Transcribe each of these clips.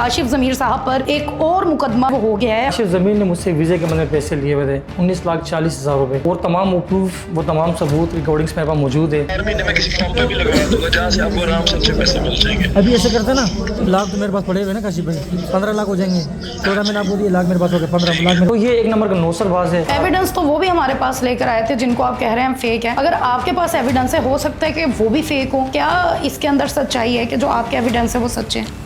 काशिफ ज़मीर साहब पर एक और मुकदमा हो गया है। काशिफ ज़मीर ने मुझसे वीज़े के बदले पैसे लिए हुए थे 19,40,000 रुपए और तमाम वो प्रूफ, वो तमाम सबूत, रिकॉर्डिंग्स मेरे पास मौजूद है। हर महीने में किसी फॉर्म पे भी लगवा दूंगा जहाँ से आपको आराम से अच्छे पैसे मिल जाएंगे। अभी ऐसे करते ना, लाख तो मेरे पास पड़े हुए ना काशिफ भाई, 15 लाख हो जाएंगे। 14 मैंने आपको दिए, लाख मेरे पास हो गए, 15 लाख। तो ये एक नंबर का नौसरबाज है। एविडेंस तो वो भी हमारे पास लेकर आए थे जिनको आप कह रहे हैं फेक है। अगर आपके पास एविडेंस है, हो सकता है कि वो भी फेक हो। क्या इसके अंदर सच्चाई है कि जो आपके एविडेंस है वो सच्चे हैं?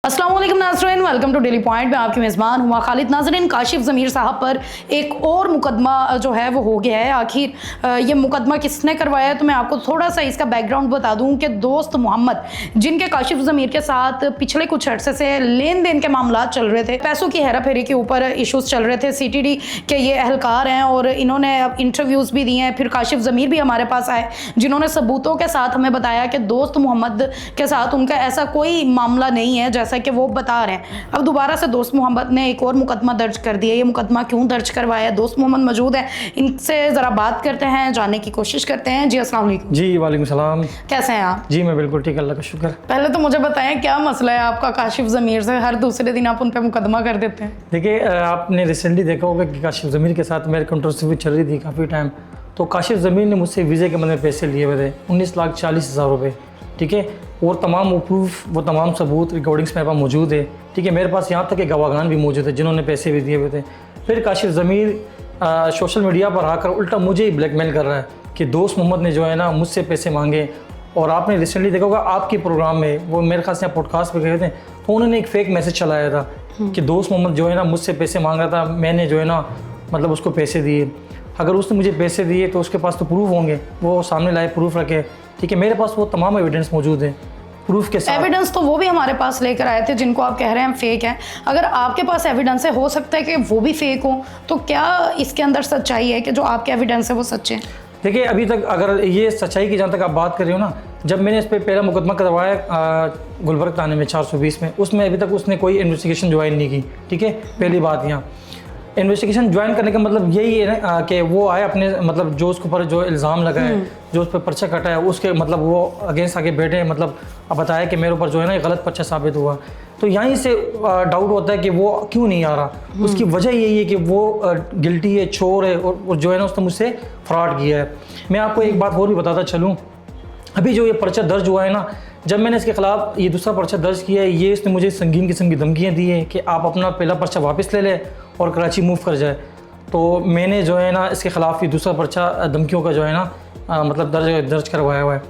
अस्सलाम वालेकुम नाज़रीन, वेलकम टू डेली पॉइंट में आपकी मेज़बान हुआ खालिद। नाज़रीन, काशिफ ज़मीर साहब पर एक और मुकदमा जो है वो हो गया है। आखिर ये मुकदमा किसने करवाया है, तो मैं आपको थोड़ा सा इसका बैकग्राउंड बता दूं कि दोस्त मोहम्मद, जिनके काशिफ ज़मीर के साथ पिछले कुछ अर्से से लेन देन के मामला चल रहे थे, पैसों की हेरा फेरी के ऊपर इशूज़ चल रहे थे। CTD के ये अहलकार हैं और इन्होंने अब इंटरव्यूज़ भी दिए हैं। फिर काशिफ ज़मीर भी हमारे पास आए जिन्होंने सबूतों के साथ हमें बताया कि दोस्त मोहम्मद के साथ उनका ऐसा कोई मामला नहीं है जैसा कि वो बता रहे हैं। अब दोबारा से दोस्त मोहम्मद ने एक और मुकदमा दर्ज कर दिया। ये मुकदमा क्यों दर्ज करवाया? दोस्त मोहम्मद मौजूद है, इनसे ज़रा बात करते हैं, जानने की कोशिश करते हैं। जी अस्सलाम वालेकुम। जी वालेकुम सलाम। कैसे हैं आप? जी मैं बिल्कुल ठीक, अल्लाह का शुक्र। पहले तो मुझे बताएं क्या मसला है आपका काशिफ ज़मीर से? हर दूसरे दिन आप उन पर मुकदमा कर देते हैं। देखिए, आपने रिसेंटली देखा होगा कि काशिफ ज़मीर के साथ मेरी कंट्रोवर्सी चल रही थी काफ़ी टाइम। तो काशिफ ज़मीर ने मुझसे वीज़े के बदले पैसे लिए हुए थे 19,40,000 रुपये, ठीक है। और तमाम वो प्रूफ, वो तमाम सबूत, रिकॉर्डिंग्स मेरे पास मौजूद है, ठीक है। मेरे पास यहाँ तक के गवाहान भी मौजूद है जिन्होंने पैसे भी दिए हुए थे। फिर काशिफ ज़मीर सोशल मीडिया पर आकर उल्टा मुझे ही ब्लैकमेल कर रहा है कि दोस्त मोहम्मद ने जो है ना मुझसे पैसे मांगे। और आपने रिसेंटली देखा होगा आपके प्रोग्राम में, वो मेरे ख्याल से यहाँ पॉडकास्ट पे गए थे, तो उन्होंने एक फ़ेक मैसेज चलाया था कि दोस्त मोहम्मद जो है ना मुझसे पैसे मांग रहा था, मैंने जो है ना मतलब उसको पैसे दिए। अगर उसने मुझे पैसे दिए तो उसके पास तो प्रूफ होंगे, वो सामने लाए, प्रूफ रखे, ठीक है। मेरे पास वो तमाम एविडेंस मौजूद है प्रूफ के साथ। एविडेंस तो वो भी हमारे पास लेकर आए थे जिनको आप कह रहे हैं फेक है। अगर आपके पास एविडेंस है, हो सकता है कि वो भी फेक हो, तो क्या इसके अंदर सच्चाई है कि जो आपके एविडेंस है वो सच्चे हैं? देखिए, अभी तक अगर ये सच्चाई की जहाँ तक आप बात कर रहे हो ना, जब मैंने इस पर पहला मुकदमा करवाया गुलबर्ग थाने में 420 में, उसमें अभी तक उसने कोई इन्वेस्टिगेशन ज्वाइन नहीं की, ठीक है। पहली बात, यहाँ इन्वेस्टिगेशन ज्वाइन करने का मतलब यही है ना कि वो आए अपने मतलब जो उसके ऊपर जो इल्ज़ाम लगा है, जो उस पर पर्चा कटा है, उसके मतलब वो अगेंस्ट आगे बैठे, मतलब अब बताया कि मेरे ऊपर जो है ना गलत पर्चा साबित हुआ। तो यहीं से डाउट होता है कि वो क्यों नहीं आ रहा। उसकी वजह यही है कि वो गिल्टी है, चोर है, और जो है ना उसने मुझसे फ्रॉड किया है। मैं आपको एक बात और भी बताता चलूँ, अभी जो ये पर्चा दर्ज हुआ है ना, जब मैंने इसके ख़िलाफ़ ये दूसरा पर्चा दर्ज किया है, ये इसने मुझे संगीन किस्म की धमकियाँ दी है कि आप अपना पहला पर्चा वापस ले लें और कराची मूव कर जाए। तो मैंने जो है ना इसके ख़िलाफ़ ये दूसरा पर्चा धमकियों का जो है ना मतलब दर्ज करवाया हुआ है।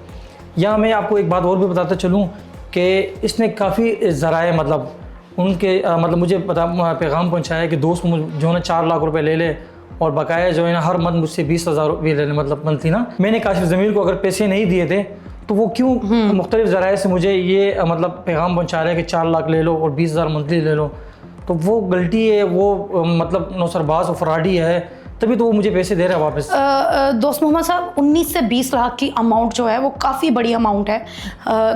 यहाँ मैं आपको एक बात और भी बताता चलूँ कि इसने काफ़ी ज़राए मतलब उनके मतलब मुझे पैगाम पहुँचाया कि दोस्त जो है ना 4 लाख रुपए ले ले और बकाया जो है ना हर मंथ मुझसे 20,000 रुपये ले लें, मतलब मंथली ना। मैंने काशिफ ज़मीर को अगर पैसे नहीं दिए थे तो वो क्यों मुख्तलिफ ज़राए से मुझे ये मतलब पैगाम पहुँचा रहे हैं कि 4 लाख ले लो और 20,000 मंथली ले लो। तो वो गलती है, वो मतलब नौसरबाज और फ्रॉडी है, तभी तो वो मुझे पैसे दे रहा है वापस। दोस्त मोहम्मद साहब, 19 से 20 लाख की अमाउंट जो है वो काफ़ी बड़ी अमाउंट है,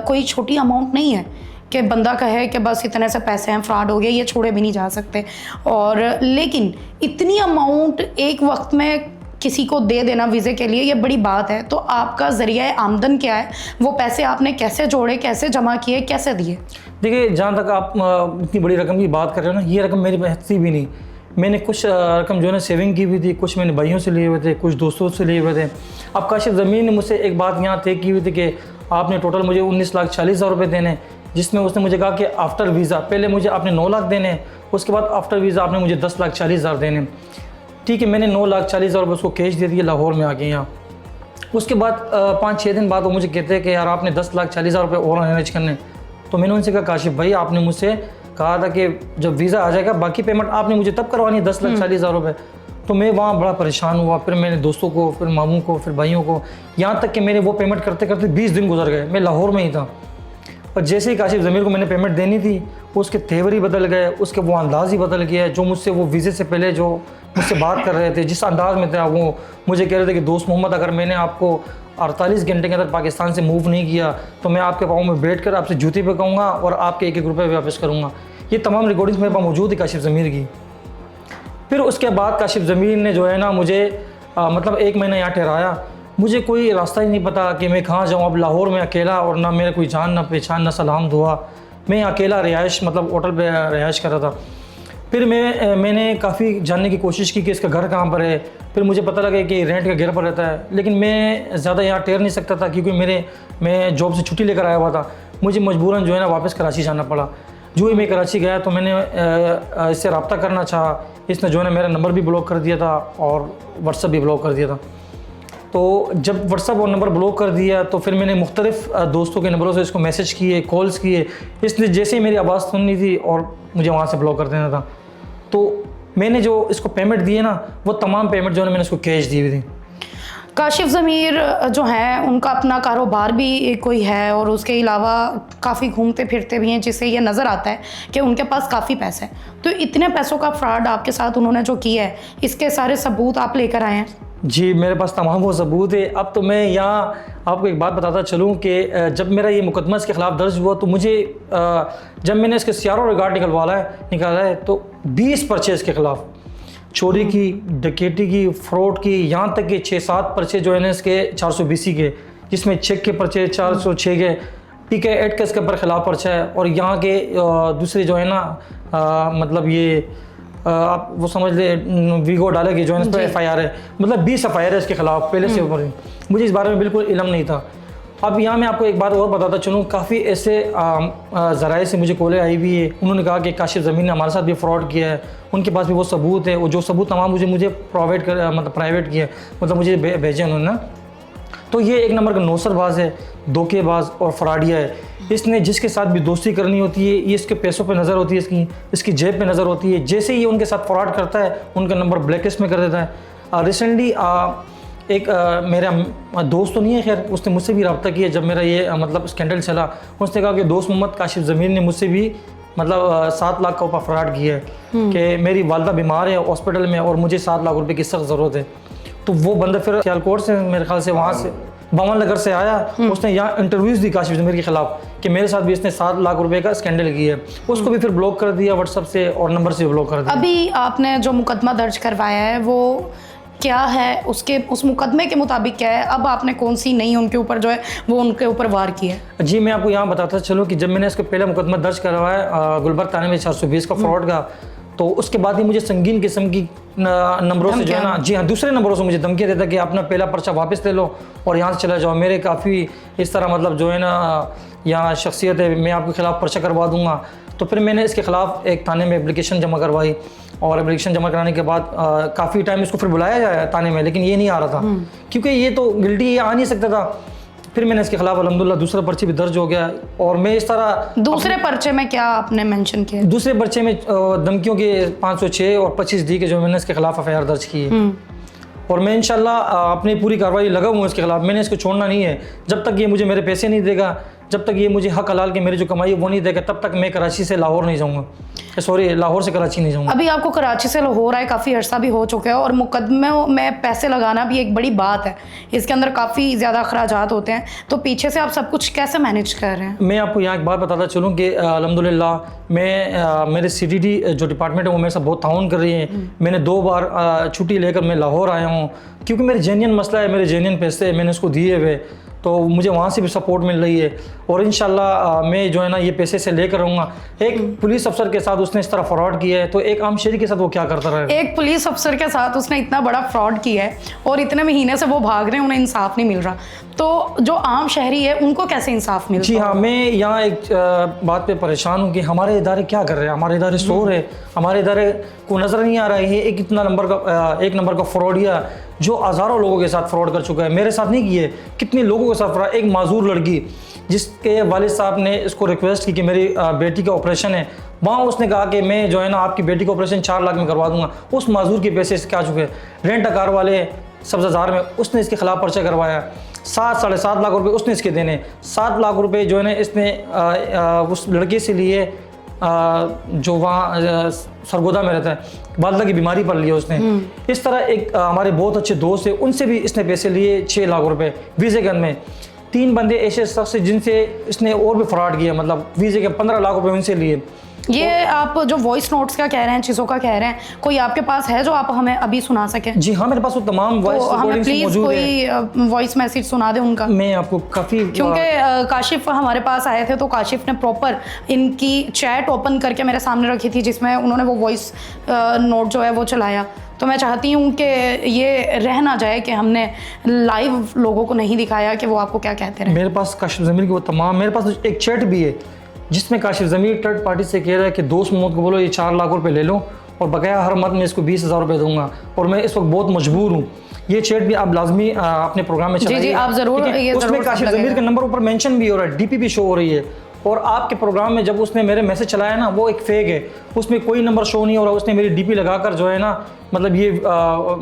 कोई छोटी अमाउंट नहीं है कि बंदा कहे कि बस इतने से पैसे हैं, फ्रॉड हो गया, ये छोड़े भी नहीं जा सकते। और लेकिन इतनी अमाउंट एक वक्त में किसी को दे देना वीज़े के लिए, ये बड़ी बात है। तो आपका ज़रिया आमदन क्या है? वो पैसे आपने कैसे जोड़े, कैसे जमा किए, कैसे दिए? देखिए, जहाँ तक आप इतनी बड़ी रकम की बात कर रहे हो ना, ये रकम मेरे पास थी भी नहीं। मैंने कुछ रकम जो है ना सेविंग की हुई थी, कुछ मैंने भाइयों से लिए हुए थे, कुछ दोस्तों से लिए हुए थे। अब काशिफ ज़मीर ने मुझसे एक बात यहाँ तय की हुई थी कि आपने टोटल मुझे 19,40,000 रुपये देने, जिसमें उसने मुझे कहा कि आफ्टर वीज़ा पहले मुझे आपने 9 लाख देने, उसके बाद आफ्टर वीज़ा आपने मुझे 10,40,000 देने, ठीक है। मैंने 9,40,000 रुपये उसको कैश दे दिए लाहौर में आके यहाँ। उसके बाद 5-6 दिन बाद वो मुझे कहते हैं कि यार आपने 10,40,000 रुपये और मैनेज करने। तो मैंने उनसे कहा काशिफ भाई, आपने मुझसे कहा था कि जब वीज़ा आ जाएगा बाकी पेमेंट आपने मुझे तब करवानी है 10,40,000 रुपये। तो मैं वहाँ बड़ा परेशान हुआ। फिर मैंने दोस्तों को, फिर मामू को, फिर भाइयों को, यहाँ तक कि मेरे वो पेमेंट करते करते 20 दिन गुजर गए। मैं लाहौर में ही था और जैसे ही काशिफ ज़मीर को मैंने पेमेंट देनी थी, उसके तेवर ही बदल गए, उसके वो अंदाज़ ही बदल गया। जो मुझसे वो वीज़े से पहले जो मुझसे बात कर रहे थे, जिस अंदाज़ में था, वो मुझे कह रहे थे कि दोस्त मोहम्मद, अगर मैंने आपको 48 घंटे के अंदर पाकिस्तान से मूव नहीं किया तो मैं आपके पाँव में बैठ कर आपसे जूती पे कहूँगा और आपके 1-1 रुपये वापस करूँगा। ये तमाम रिकॉर्डिंग्स मेरे पास मौजूद है काशिफ ज़मीर की। फिर उसके बाद काशिफ ज़मीर ने जो है ना मुझे मतलब 1 महीना यहाँ ठहराया। मुझे कोई रास्ता ही नहीं पता कि मैं कहाँ जाऊँ। अब लाहौर में अकेला, और ना मेरा कोई जान, ना पहचान, ना सलाम दुआ, मैं अकेला रिहाइश मतलब होटल पे रिहाइश कर रहा था। फिर मैंने काफ़ी जानने की कोशिश की कि इसका घर कहाँ पर है। फिर मुझे पता लगा कि रेंट का घर पर रहता है, लेकिन मैं ज़्यादा यहाँ ठहर नहीं सकता था क्योंकि मैं जॉब से छुट्टी लेकर आया हुआ था। मुझे मजबूरन जो है ना वापस कराची जाना पड़ा। जो ही मैं कराची गया तो मैंने इससे रब्ता करना चाहा। इसने जो है ना मेरा नंबर भी ब्लॉक कर दिया था और व्हाट्सअप भी ब्लॉक कर दिया था। तो जब व्हाट्सअप और नंबर ब्लॉक कर दिया तो फिर मैंने मुख्तलिफ दोस्तों के नंबरों से इसको मैसेज किए, कॉल्स किए। इसने जैसे ही मेरी आवाज़ सुननी थी और मुझे वहाँ से ब्लॉक कर देना था। तो मैंने जो इसको पेमेंट दी है ना, वो तमाम पेमेंट जो है ना मैंने इसको कैश दी हुई थी। काशिफ ज़मीर जो हैं उनका अपना कारोबार भी कोई है और उसके अलावा काफ़ी घूमते फिरते भी हैं, जिससे ये नज़र आता है कि उनके पास काफ़ी पैसे हैं। तो इतने पैसों का फ्रॉड आपके साथ उन्होंने जो किया है, इसके सारे सबूत आप लेकर आए हैं? जी, मेरे पास तमाम वो सबूत है। अब तो मैं यहाँ आपको एक बात बताता चलूँ कि जब मेरा ये मुकदमा इसके ख़िलाफ़ दर्ज हुआ तो मुझे जब मैंने इसके सियारों रिकॉर्ड निकाला है तो 20 पर्चे इसके ख़िलाफ़, चोरी की, डकैती की, फ्रॉड की, यहाँ तक कि 6-7 पर्चे जो है ना इसके 420 के, जिसमें चेक के पर्चे 406 के, PK एक्ट का इसके ऊपर खिलाफ पर्चा है। और यहाँ के दूसरे जो है ना मतलब ये आप वो समझ ले वीगो डाले कि जो है इस पर FIR है, मतलब 20 FIR है इसके खिलाफ पहले से ऊपर। मुझे इस बारे में बिल्कुल इल्म नहीं था। अब यहाँ मैं आपको एक बात और बताता चलूँ, काफ़ी ऐसे ज़राए से मुझे कॉलें आई हुई है। उन्होंने कहा कि काशिफ ज़मीर ने हमारे साथ भी फ्रॉड किया है, उनके पास भी वो सबूत है। और जो सबूत तमाम मुझे प्राइवेट किया, मतलब मुझे भेजे उन्होंने। तो ये एक नंबर का नौसरबाज है, धोखेबाज और फ्रॉडिया है। इसने जिसके साथ भी दोस्ती करनी होती है, ये इसके पैसों पे नज़र होती है, इसकी जेब पे नज़र होती है। जैसे ही ये उनके साथ फ्रॉड करता है, उनका नंबर ब्लैकलिस्ट में कर देता है। रिसेंटली एक मेरा दोस्त तो नहीं है, खैर उसने मुझसे भी रब्ता किया जब मेरा ये मतलब स्कैंडल चला। उसने कहा कि दोस्त मोहम्मद काशिफ ज़मीर ने मुझसे भी मतलब 7 लाख का ऊपर फ्रॉड किया है कि मेरी वालदा बीमार है हॉस्पिटल में और मुझे 7 लाख रुपए की सख्त ज़रूरत है। तो वो बंदा फिर सियालकोट से, मेरे ख्याल से वहाँ से बावन नगर से आया। उसने यहाँ इंटरव्यूज़ दी काशिफ ज़मीर के खिलाफ कि मेरे साथ भी इसने 7 लाख रुपए का स्कैंडल किया है। उसको भी फिर ब्लॉक कर दिया व्हाट्सअप से और नंबर से ब्लॉक कर दिया। अभी आपने जो मुकदमा दर्ज करवाया है वो क्या है, उस मुकदमे के मुताबिक क्या है? अब आपने कौन सी नई उनके ऊपर जो है वो उनके ऊपर वार किया है? जी, मैं आपको यहाँ बताता चलूँ कि जब मैंने इसका पहला मुकदमा दर्ज करवाया गुलबर्ग थाने में 420 का फ्रॉड का, तो उसके बाद ही मुझे संगीन किस्म की नंबरों से जो है ना, जी हाँ, दूसरे नंबरों से मुझे धमकियाँ देता कि अपना पहला पर्चा वापस ले लो और यहाँ से चला जाओ। मेरे काफ़ी इस तरह मतलब जो है ना यहाँ शख्सियत है, मैं आपके ख़िलाफ़ पर्चा करवा दूँगा। तो फिर मैंने इसके ख़िलाफ़ एक थाने में एप्लीकेशन जमा करवाई और एप्लीकेशन जमा कराने के बाद काफ़ी टाइम इसको फिर बुलाया जाए थाने में, लेकिन ये नहीं आ रहा था क्योंकि ये तो गिल्टी ये आ नहीं सकता था। फिर मैंने इसके खिलाफ अल्हम्दुलिल्लाह दूसरा पर्चे भी दर्ज हो गया और मैं इस तरह। दूसरे पर्चे में क्या आपने मेंशन किया? दूसरे पर्चे में धमकियों के 506 और 25D के जो मैंने इसके खिलाफ FIR दर्ज की है और मैं इंशाल्लाह अपनी पूरी कार्रवाई लगा हूँ इसके खिलाफ। मैंने इसको छोड़ना नहीं है जब तक ये मुझे मेरे पैसे नहीं देगा, जब तक ये मुझे हक हलाल के मेरी जो कमाई है वो नहीं देगा, तब तक मैं कराची से लाहौर नहीं जाऊँगा, सॉरी लाहौर से कराची नहीं जाऊँगा। अभी आपको कराची से लाहौर आए काफ़ी अर्सा भी हो चुका है और मुकदमे में पैसे लगाना भी एक बड़ी बात है, इसके अंदर काफ़ी ज़्यादा अखराजात होते हैं। तो पीछे से आप सब कुछ कैसे मैनेज कर रहे हैं? मैं आपको यहाँ एक बात बताता चलूँ कि अल्हम्दुलिल्लाह मैं मेरे CDD जो डिपार्टमेंट है वो मेरे साथ बहुत ताउन कर रही है। मैंने 2 बार छुट्टी लेकर मैं लाहौर आया हूँ क्योंकि मेरे जेन्युइन मसला है, मेरे जेन्युइन पैसे मैंने उसको दिए हुए, तो मुझे वहाँ से भी सपोर्ट मिल रही है और इंशाल्लाह मैं जो है ना ये पैसे से लेकर रहूँगा। एक पुलिस अफसर के साथ उसने इस तरह फ्रॉड किया है तो एक आम शहरी के साथ वो क्या करता रहे? एक पुलिस अफसर के साथ उसने इतना बड़ा फ्रॉड किया है और इतने महीने से वो भाग रहे हैं, उन्हें इंसाफ नहीं मिल रहा, तो जो आम शहरी है उनको कैसे इंसाफ मिलता? जी हाँ, मैं यहाँ एक बात पे परेशान हूँ कि हमारे इदारे क्या कर रहे हैं। हमारे इदारे शोर है, हमारे इदारे को नज़र नहीं आ रहा है। एक एक नंबर का फ्रॉडिया जो हज़ारों लोगों के साथ फ्रॉड कर चुका है, मेरे साथ नहीं किए, कितने लोगों के साथ फ्रॉड। एक माजूर लड़की जिसके वालिद साहब ने इसको रिक्वेस्ट की कि मेरी बेटी का ऑपरेशन है, वहाँ उसने कहा कि मैं जो है ना आपकी बेटी का ऑपरेशन 4 लाख में करवा दूंगा। उस माजूर के पैसे से क्या चुके। रेंट कार वाले सब्ज़ाजार में उसने इसके खिलाफ पर्चा करवाया, 7-7.5 लाख रुपए उसने इसके देने, 7 लाख रुपए जो है ना इसने उस लड़के से लिए जो वहाँ सरगोदा में रहता है, वालदा की बीमारी पर लिया उसने। इस तरह एक हमारे बहुत अच्छे दोस्त है, उनसे भी इसने पैसे लिए 6 लाख रुपए वीज़े गन में। 3 बंदे ऐसे शख्स जिनसे इसने और भी फ्रॉड किया, मतलब वीज़े के 15 लाख रुपए उनसे लिए। ये आप जो वॉइस नोट्स का कह रहे हैं, चीज़ों का कह रहे हैं, कोई आपके पास है जो आप हमें अभी सुना सकें? जी हाँ, मेरे पास वो तमाम तो वॉइस हमें रिकॉर्डिंग्स प्लीज़ मौजूद है। कोई वॉइस मैसेज सुना दें उनका। मैं आपको काफ़ी, क्योंकि काशिफ हमारे पास आए थे तो काशिफ ने प्रॉपर इनकी चैट ओपन करके मेरे सामने रखी थी जिसमें उन्होंने वो वॉइस नोट जो है वो चलाया। तो मैं चाहती हूँ कि ये रह ना जाए कि हमने लाइव लोगों को नहीं दिखाया कि वो आपको क्या कहते रहे। मेरे पास काशिफ ज़मीर की वो तमाम, मेरे पास एक चैट भी है जिसमें काशिफ ज़मीर थर्ड पार्टी से कह रहा है कि दोस्त मोहम्मद को बोलो ये 4 लाख रुपए ले लो और बकाया हर मंथ में इसको 20,000 रुपये दूंगा और मैं इस वक्त बहुत मजबूर हूँ। ये चैट भी आप लाजमी अपने प्रोग्राम में चलाइए। जी आप ज़रूर, ये उसमें ज़रूर काशिफ ज़मीर का नंबर ऊपर मेंशन भी हो रहा है, डीपी भी शो हो रही है। और आपके प्रोग्राम में जब उसने मेरे मैसेज चलाया ना, वो एक फेक है, उसमें कोई नंबर शो नहीं हो रहा। उसने मेरी डीपी लगाकर जो है ना, मतलब ये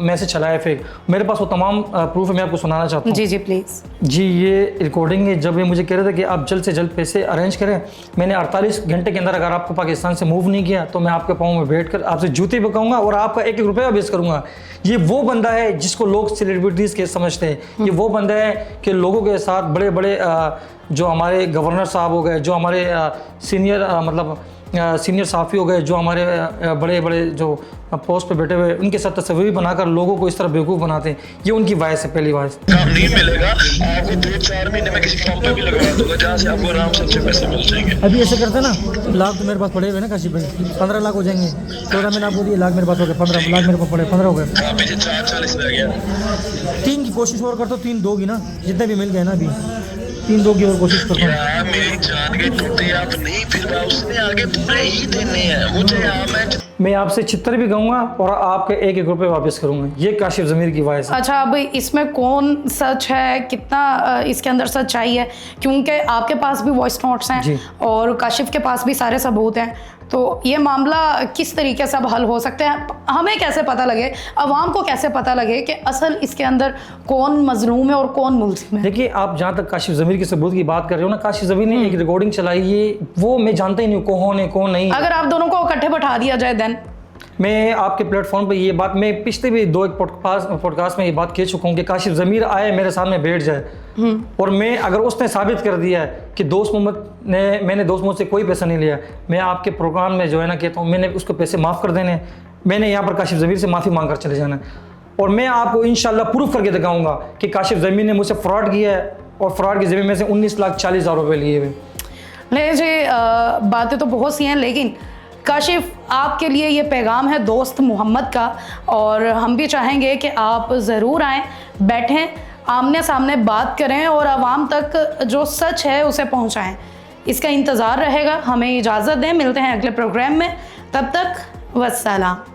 मैसेज चलाया फेक। मेरे पास वो तमाम प्रूफ है, मैं आपको सुनाना चाहता हूँ। जी जी प्लीज़। जी ये रिकॉर्डिंग है, जब ये मुझे कह रहे थे कि आप जल्द से जल्द पैसे अरेंज करें। मैंने 48 घंटे के अंदर अगर आपको पाकिस्तान से मूव नहीं किया तो मैं आपके पाँव में बैठ कर आपसे जूते बकाऊंगा और आपका 1-1 रुपया बेच करूँगा। ये वो बंदा है जिसको लोग सेलिब्रिटीज़ के समझते हैं। ये वो बंदा है कि लोगों के साथ बड़े बड़े जो हमारे गवर्नर साहब हो गए, जो हमारे सीनियर सीनियर साफ़ी हो गए, जो हमारे बड़े बड़े जो पोस्ट पे बैठे हुए, उनके साथ तस्वीर बनाकर लोगों को इस तरह बेवकूफ़ बनाते हैं। ये उनकी वॉइस है, पहली वॉइस। काम नहीं मिलेगा आपको, 2-4 महीने में किसी फॉर्म पे भी लगवा दूंगा जहाँ से आपको आराम से अच्छे पैसे मिल जाएंगे। अभी ऐसे करते ना, लाख तो मेरे पास पड़े हुए ना काशिफ भाई, 15 लाख हो जाएंगे। 14 मैंने आपको दिए, लाख मेरे पास हो गए, 15 लाख मेरे पास पड़े, 15 हो गए। हाँ, पीछे 4-40 रह गया। 3 की कोशिश और करता हूँ, 3 दोगी ना, जितने भी मिल गए ना, अभी 3 दोगी और कोशिश करता हूँ। यार मेरी जान के टूटे आप नहीं, फिर उसने आगे पूरे ही देने हैं मुझे। मैं आपसे चित्तर भी गाऊंगा और आपके 1-1 रुपये वापस करूंगा। ये काशिफ ज़मीर की वॉइस है। अच्छा, अब इसमें कौन सच है, कितना इसके अंदर सच्चाई है? क्योंकि आपके पास भी वॉइस नोट्स हैं और काशिफ के पास भी सारे सबूत हैं, तो ये मामला किस तरीके से अब हल हो सकते हैं? हमें कैसे पता लगे, अवाम को कैसे पता लगे कि असल इसके अंदर कौन मजलूम है और कौन मुल्ज़िम है? देखिए, आप जहाँ तक काशिफ ज़मीर के सबूत की बात कर रहे हो ना, काशिफ ज़मीर ने एक रिकॉर्डिंग चलाई है, वो मैं जानता ही नहीं कौन है कौन नहीं। अगर आप दोनों को इकट्ठे बैठा दिया जाए देन? मैं आपके प्लेटफॉर्म पे ये बात, मैं पिछले भी 2 पॉडकास्ट में ये बात कह चुका हूँ कि काशिफ ज़मीर आए मेरे सामने बैठ जाए और मैं, अगर उसने साबित कर दिया है कि मैंने दोस्त मोहम्मद से कोई पैसा नहीं लिया, मैं आपके प्रोग्राम में जो है ना कहता हूँ मैंने उसको पैसे माफ़ कर देने, मैंने यहाँ पर काशिफ ज़मीर से माफ़ी मांग कर चले जाना और मैं आपको इंशाल्लाह प्रूफ करके दिखाऊंगा कि काशिफ ज़मीर ने मुझसे फ्रॉड किया है और फ्रॉड की ज़मीन में से 19,40,000 रुपये लिए हुए। नहीं जी, बातें तो बहुत सी हैं, लेकिन काशिफ आपके लिए ये पैगाम है दोस्त मोहम्मद का, और हम भी चाहेंगे कि आप ज़रूर आएँ, बैठें, आमने सामने बात करें और आवाम तक जो सच है उसे पहुंचाएं। इसका इंतज़ार रहेगा। हमें इजाज़त दें, मिलते हैं अगले प्रोग्राम में, तब तक वस्सलाम।